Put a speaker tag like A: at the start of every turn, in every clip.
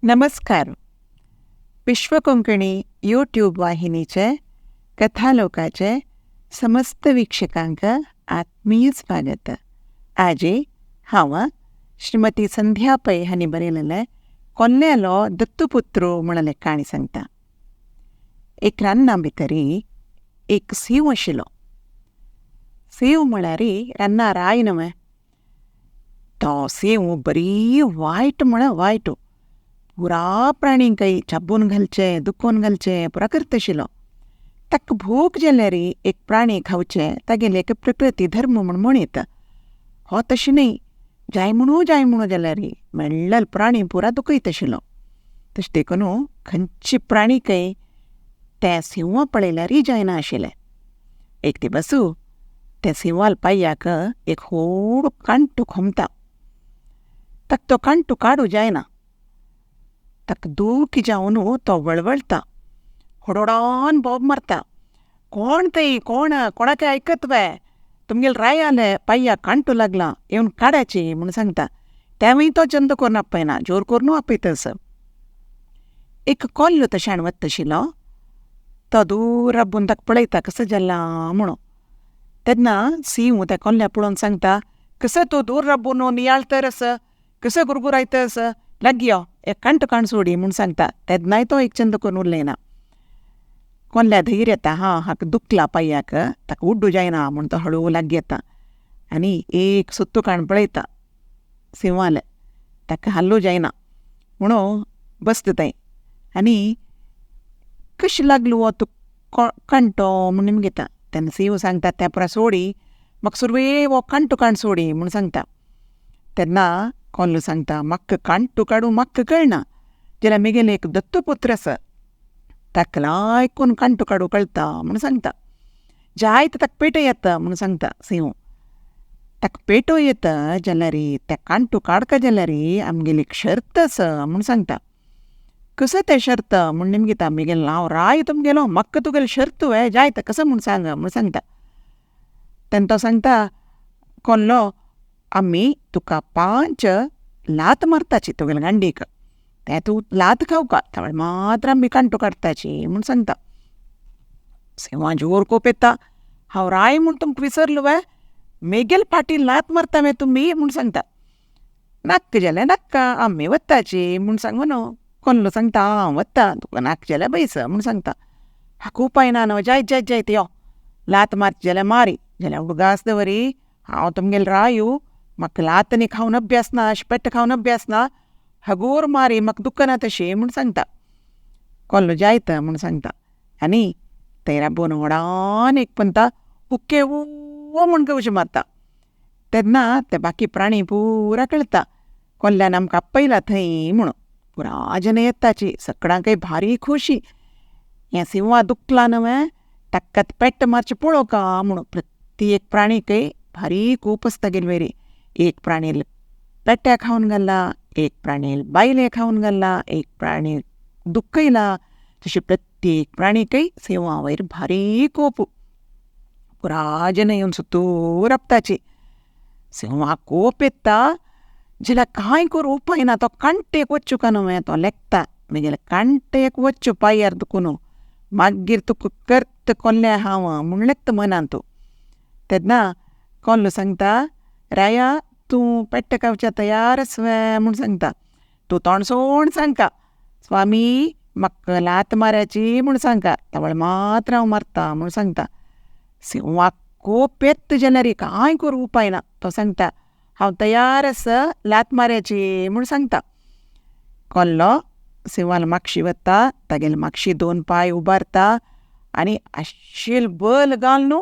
A: नमस्कार. विश्व कोंकणी यूट्यूब वाहिनीचे कथालोकाचे समस्त विक्षकांक आत्मीय स्वागत. आजे हांव श्रीमती संध्या पै हांणी बरयलेले कोल्यालो दत्तू पुत्रू म्हणले काणी सांगता. एक रान्ना भितरी एक सीव आशिल्लो. सीव म्हळ्यार रान्ना राय न्हय. तो सीव बरी वायट म्हळ्यार वायट. पुरा प्राणींकय चाबून घालचे, दुखोवन घालचे पुरा करता आशिल्लो. ताका भूक जाल्यार एक प्राणी खावचे तागेले एक प्रकृती धर्म म्हूण म्हणीत. हो तशें न्हय. जाय म्हणू जाल्यार मेळ्ळल प्राणी पुरा दुखयत आशिल्लो. तशें देखून खंयचे प्राणीकय ते सिंह पळयल्यार जायना आशिल्लें. एक दिवस त्या सिंहाल पाय्याक एक व्हड कांटू खोमता. ताका तो कांटू काडूं जायना. ताका दूख जावन तो वळवळटा. होडोडोन बोब मारता. कोण तें कोणाक आयकत वे, तुमगेल राय आले पाय्या कांटू लागला, येवन काडाची म्हूण सांगता. तेवूय तो चंद करून आपयना, जोर करून आपयतस. एक कोल्लो तशाण वता आशिल्लो. तो दूर राबून ताका पळयता कसो जाल्ला म्हणून. तेन्ना सिंह त्या कोल्ल्या पळोवन सांगता, कसो तूं दूर राबून नियाळतरस, कसो गुरगुरायतस, लागीं यो एक कांटू काण सोडी म्हूण सांगता. तेन्नाय तो एक चंद करून उरलेना. कोल्ल्या धैर्य येता, हाका दुखला पाय्याक, ताका उड्डू जायना म्हूण तो हळू लागीं येता आनी एक सुत्तू काण पळयता सिंहाले. ताका हाल्लू जायना म्हणून बसता थंय आनी कशें लागलो वो तूं कांटो म्हूण निमगेता. तेन्ना सिंह सांगता, त्या पुरा सोडी, म्हाका सुरवे वो कांटू काण सोडी म्हूण सांगता. तेन्ना कोल्लो सांगता, म्हाका कांटू काडूं म्हाका कळना, जाल्यार म्हगेले एक दत्तू पुत्र आसा, ताका लायकून कांटू काडूं कळटा म्हूण सांगता. जायत ताका पेटो येता म्हूण सांगता सिंह. ताका पेटो येता जाल्यार त्या कांटू काडका जाल्यार आमगेली एक शर्त आसा म्हूण सांगता. कसो तें शर्त म्हूण निमगेता. म्हगेलो हांव राय तुमगेलो, म्हाका तुगेलो शर्त जायत कसो म्हूण सांग म्हूण सांगता. तेन्ना तो सांगता, कोल्लो, आमी तुका 5 लात मारताची तुगेल्या गांडीक, तें तूं लात खावका, त्यावेळेस मात्र आमी कांटू काडटाची म्हूण सांगता. सिंहा जोर कोप येता. हांव राय म्हूण तुमकां विसरलो वे, मेगेल फाटी लात मारता वे तुमी म्हूण सांगता. नाक्क जाल्यार नाक्का, आमी वताची म्हूण सांगून कोल्लो सांगता, हांव वता, तुका नाक जाल्यार बैस म्हूण सांगता. हाका उपाय ना न्हय, जायत यो, लात मारची जाल्यार मारी, जाल्यार उडगास दवरी, हांव तुमगेल रायू, म्हाका लातनी खावन अभ्यास ना, पेट्ट खावन अभ्यास ना, हगोर मारी, म्हाका दुखना तशी म्हूण सांगता. कोल्लो जायत म्हूण सांगता आनी थंय राबून व्हडान एक पंता हुक्के वो म्हूण गवजे मारता. तेन्ना ते बाकी प्राणी पुरा कळटा, कोल्ल्यान आमकां आपयला थंय म्हणून. पुरा जन येताची, सगळ्यांकय भारी खोशी. हें सिंहा दुखला न्हय, ताका पेट्ट मारचे पळोवका म्हणून. प्रत्येक प्राणीकय भारी खूप आसता गेलवेरी. एक प्राणी पेट्ट्या खावन घालला, एक प्राणी बायले खावन घालला, एक प्राणी दुखयला. तशें प्रत्येक प्राणीकय सिंहा वयर भारी कोप. पुरा जन येवन सुतूर राबताची. सिंहाक कोप येता जाल्यार कांय करूं उपाय ना. तो कांटेक वच्चो का न्हय, तो लेखता, म्हगेले कांटेक वच्चो पांयार दुखून, मागीर तुका करत कोल्ल्या हांव म्हूण लेखता मनान तूं. तेन्ना कोल्लो सांगता, राया, तूं पेट्ट खावच्या तयार आस वे म्हूण सांगता. तूं तोंडसोण सांगता, स्वामी म्हाका लात मारची म्हूण सांगता, त्यावेळेस मात्र हांव मारता म्हूण सांगता. सिंहाक कोप येता जाल्यार कांय करूं उपाय ना. तो सांगता, हांव तयार आस लात मारची म्हूण सांगता. कोल्लो सिंहाल मागशी वता, तागेले मागशी 2 पाय उबारता आनी आशिल्ल बल घालून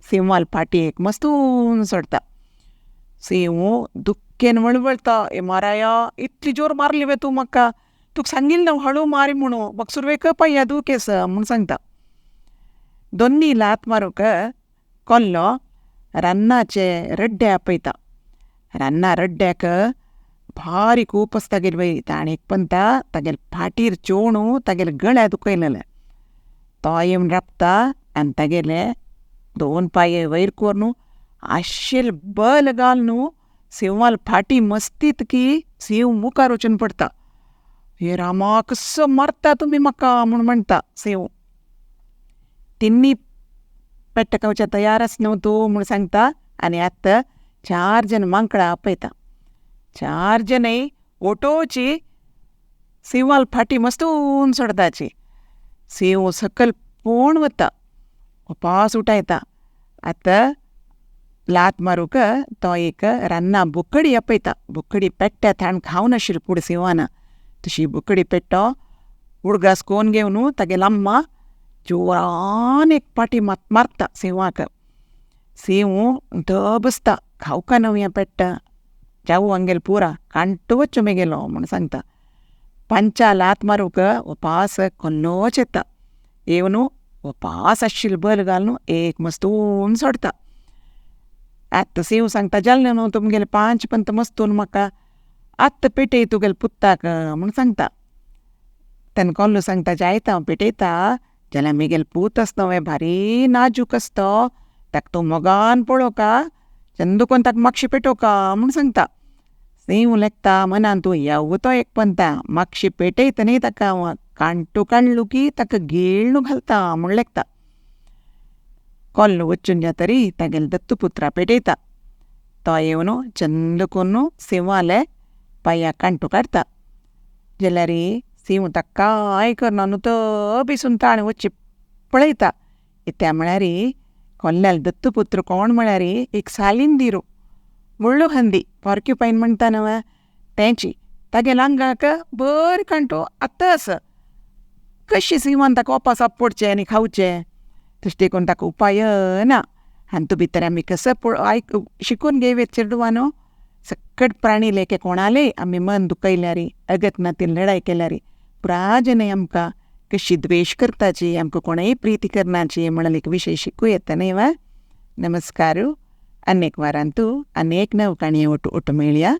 A: सिंहाल फाटीक मस्तून सोडता. सिंह दुख्खेन वळवळता, ए माराया, इतली जोर मारली वे तूं म्हाका, तुका सांगिल्लें न्हय हळू मारी म्हणून, म्हाका सुरवेक पांया दूख येस म्हूण सांगता. दोनी लात मारूंक कोल्लो रान्नाचे रड्डे आपयता. रान्ना रड्ड्याक भारी खूप आसता गेलवय. ताणें एक पंता तागेले फाटीर चोवण तागेले गळ्या दुखयलेले. तो येवन राबता आनी तागेले 2 पांय वयर करून आशिल्ल बल घालून सिंहाल फाटी मस्तीत की सिंह मुखार वचून पडटा. हे रामा कसं मारता तुम्ही म्हाका म्हणून म्हणटा सेव. तिन्नी पेट्टकावच्या तयारच न्हू तूं म्हूण सांगता आनी आतां 4 जन मांकडां आपयता. 4 जनय ओटोवची सिंवाल फाटी मस्तून सोडताची. सेव सकल पोण वता, उपास उठायता. आतां लात मारूक तो एक रान्ना बुकडी आपयता. बुकडी पेट्ट्यात आनी खावन आशिल्ली फूड सिंवाना. तशी बुकडी पेट्टो उडगास कोन घेवन तागेले अम्मा जोरान एक पाटी मारता सिंवाक. सिंव बसता खावका नव्या पेट्ट जाऊ हंगेल पुरा कांटू वच्चो मेगेलो म्हूण सांगता. पंचा लात मारूक उपास कोल्लोच येता. येवन उपास आशिल्लो बल घालून एक मस्तून सोडता. आतां सिंव सांगता जालें न्हू तुमगेले 5 पंत मस्तून म्हाका आत्तां पेटय तुगेले पुत्ताक म्हूण सांगता. तेन्ना कोल्लो सांगता जायता हांव पेटयता जाल्यार म्हगेलो पूत आसता न्हू भारी नाजूक आसता ताका तूं मोगान पळोवका चंद कोन्न ताका मागशी पेटोवका म्हूण सांगता. सिंव लेखता मनान तूं येवं तो एक पंता मागशी पेटयता न्ही ताका कांटू काडलो की ताका गिळणू घालता म्हूण लेखता. कोल्लो वचून जातरी तागेले दत्तू पुत्रा पेटयता. तो येवन चंद कोन्न सिंवाले पांयाक कांटू काडता. जाल्यार सिंव ताका कांय करना न्हू तो बिसून ताणें वच्ची पळयता. त्या म्हळ्यार कोल्ल्याल दत्तू पुत्र कोण म्हळ्यार एक सालिंदीरो मुळ्ळू हंदी पॉर्क्युपायन म्हणटा न्हू तेंची. तागेल्या आंगाक बरी कांटू आतांस. कशी सिंवान ताका वापस आपडचें आनी खावचें तशें देखून ताका उपाय ना. आनी तूं भितर आमी कसं शिकून घेवेत चेडवा न्हू. सकट प्राणी लेके कोणाले आमी मन दुखयल्यार अगत नातीन लढाय केल्यार पुराजनय आमकां कशी द्वेश करताची आमकां कोणय प्रीती करनाची म्हणून एक विशय शिकूं येता न्ही वा. नमस्कारू. अनेक वारांतू अनेक नवकाणी ओटू मेळया.